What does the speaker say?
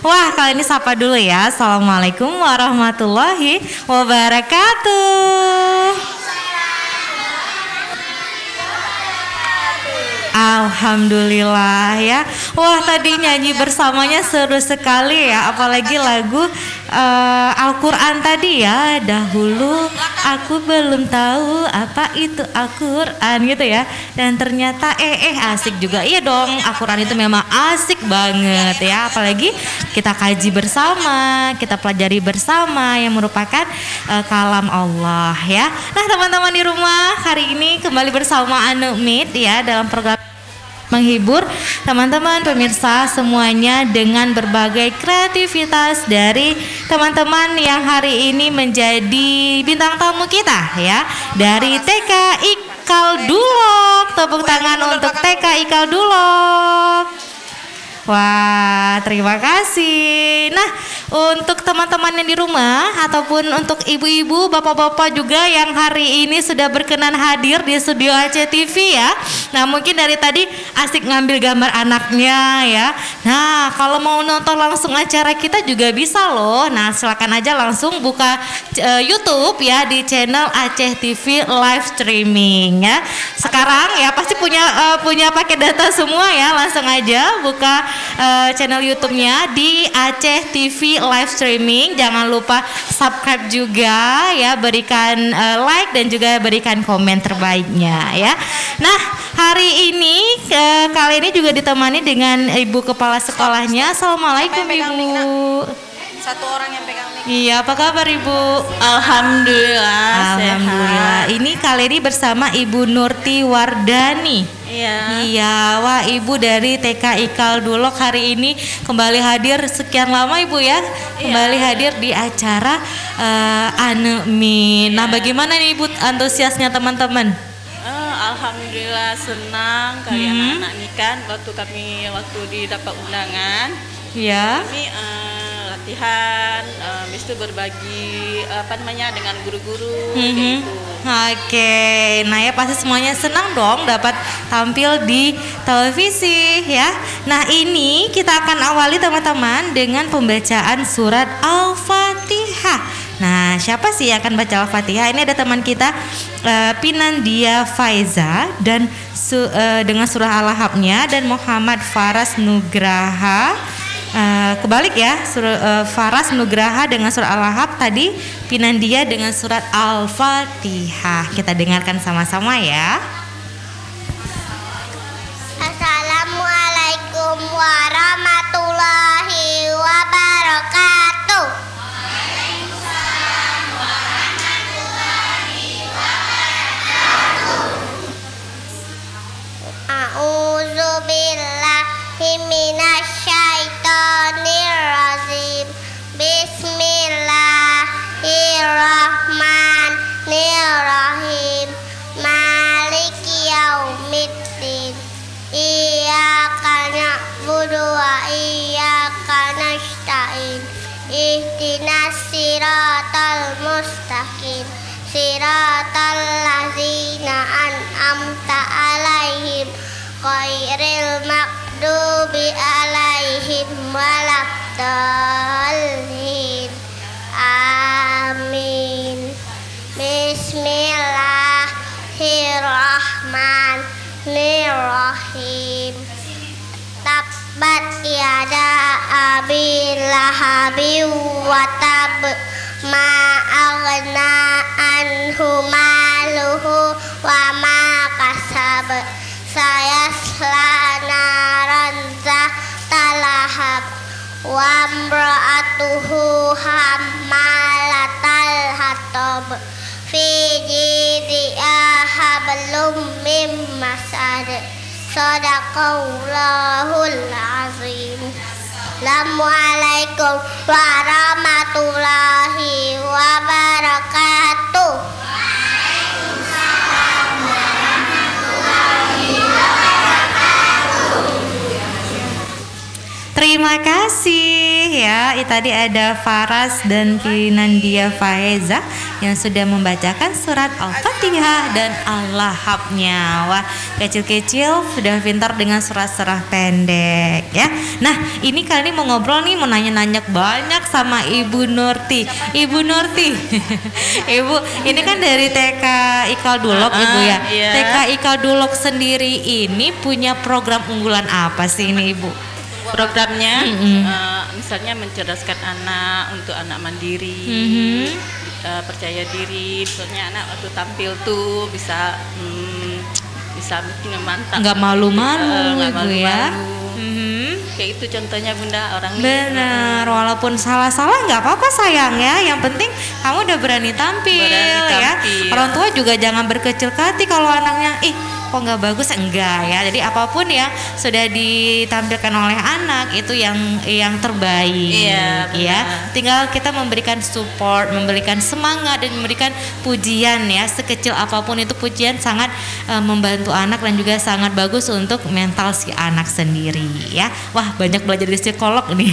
Wah, kali ini sapa dulu ya. Assalamualaikum warahmatullahi wabarakatuh. Alhamdulillah ya. Wah, tadi nyanyi bersamanya seru sekali ya. Apalagi lagu Al-Quran tadi ya. Dahulu aku belum tahu apa itu Al-Quran gitu ya. Dan ternyata asik juga. Iya dong, Al-Quran itu memang asik banget ya. Apalagi kita kaji bersama, kita pelajari bersama yang merupakan kalam Allah ya. Nah, teman-teman di rumah, hari ini kembali bersama Anu Meet ya dalam program menghibur teman-teman pemirsa semuanya dengan berbagai kreativitas dari teman-teman yang hari ini menjadi bintang tamu kita ya, dari TK Ikal Dulok. Tepuk tangan untuk TK Ikal Dulok. Wah, terima kasih. Nah, untuk teman-teman yang di rumah ataupun untuk ibu-ibu, bapak-bapak juga yang hari ini sudah berkenan hadir di studio Aceh TV ya. Nah, mungkin dari tadi asik ngambil gambar anaknya ya. Nah, kalau mau nonton langsung acara kita juga bisa loh. Nah, silakan aja langsung buka YouTube ya di channel Aceh TV live streaming ya. Sekarang ya pasti punya pakai data semua ya. Langsung aja buka channel YouTube-nya di Aceh TV live streaming. Jangan lupa subscribe juga ya, berikan like dan juga berikan komen terbaiknya ya. Nah, hari ini kali ini juga ditemani dengan ibu kepala sekolahnya. Assalamualaikum Ibu. Satu orang yang pegang mic. Iya, apa kabar Ibu? Alhamdulillah. Alhamdulillah. Sehat. Ini kali ini bersama Ibu Nurti Wardani. Iya, wah Ibu dari TK Ikal Dulok hari ini kembali hadir sekian lama Ibu ya, kembali hadir di acara Anu Meet. Nah, bagaimana nih Ibu antusiasnya teman-teman? Alhamdulillah senang kali anak-anak ini kan waktu didapat undangan. Iya. Kami latihan, habis itu berbagi dengan guru-guru gitu. Oke, nah ya pasti semuanya senang dong dapat tampil di televisi ya. Nah, ini kita akan awali teman-teman dengan pembacaan surat Al-Fatihah. Nah, siapa sih yang akan baca Al-Fatihah? Ini ada teman kita Pinandia Faiza dan dengan surah Al-Lahab-nya, dan Muhammad Faras Nugraha. Kebalik ya, Faras Nugraha dengan surat Al-Lahab, tadi Pinandia dengan surat Al-Fatihah. Kita dengarkan sama-sama ya. Assalamualaikum warahmatullahi wabarakatuh. Waalaikumsalam warahmatullahi wabarakatuh. A'udzubillahi minasyaitonirrajim. Bismillahirrahmanirrahim. Maliki yaumiddin. Iyyaka na'budu wa iyyaka nasta'in. Ihdinas siratal mustaqim. Siratal ladzina an'amta 'alaihim ghairil maghdubi 'alaihim waladdallin. Amin. Bismillahirrahmanirrahim. Tabbat yada abi lahabin wa tab, ma aghna anhu maluhu wa ma kasab, sayasla naran zata lahab, wa imra'atuhu hammalatal hatab, fi jidha hablum mim masad. Shadaqallahul azim. Assalamualaikum warahmatullahi wabarakatuh. Waalaikumsalam warahmatullahi wabarakatuh. Terima kasih ya ya. Tadi ada Faras dan Kinandia Faheza yang sudah membacakan surat Al-Fatihah dan Al-Lahab-nya. Wah, kecil-kecil sudah pintar dengan surat-surat pendek ya. Nah, ini kali ini mau ngobrol nih, mau nanya-nanya banyak sama Ibu Nurti. Ibu Nurti, Ibu, ini kan dari TK Ikal Dulok Ibu ya. Iya. TK Ikal Dulok sendiri ini punya program unggulan apa sih ini Ibu? Programnya misalnya mencerdaskan anak untuk anak mandiri, percaya diri. Misalnya anak waktu tampil tuh bisa mantap, nggak malu-malu Ibu ya. Kayak itu contohnya Bunda, orang Benar, walaupun salah-salah nggak apa-apa sayang ya. Yang penting kamu udah berani tampil, ya. Orang tua juga jangan berkecil hati kalau anaknya kok nggak bagus, enggak ya. Jadi apapun yang sudah ditampilkan oleh anak itu yang terbaik, ya. Tinggal kita memberikan support, memberikan semangat dan memberikan pujian ya. Sekecil apapun itu pujian sangat membantu anak dan juga sangat bagus untuk mental si anak sendiri ya. Wah, banyak belajar dari psikolog nih.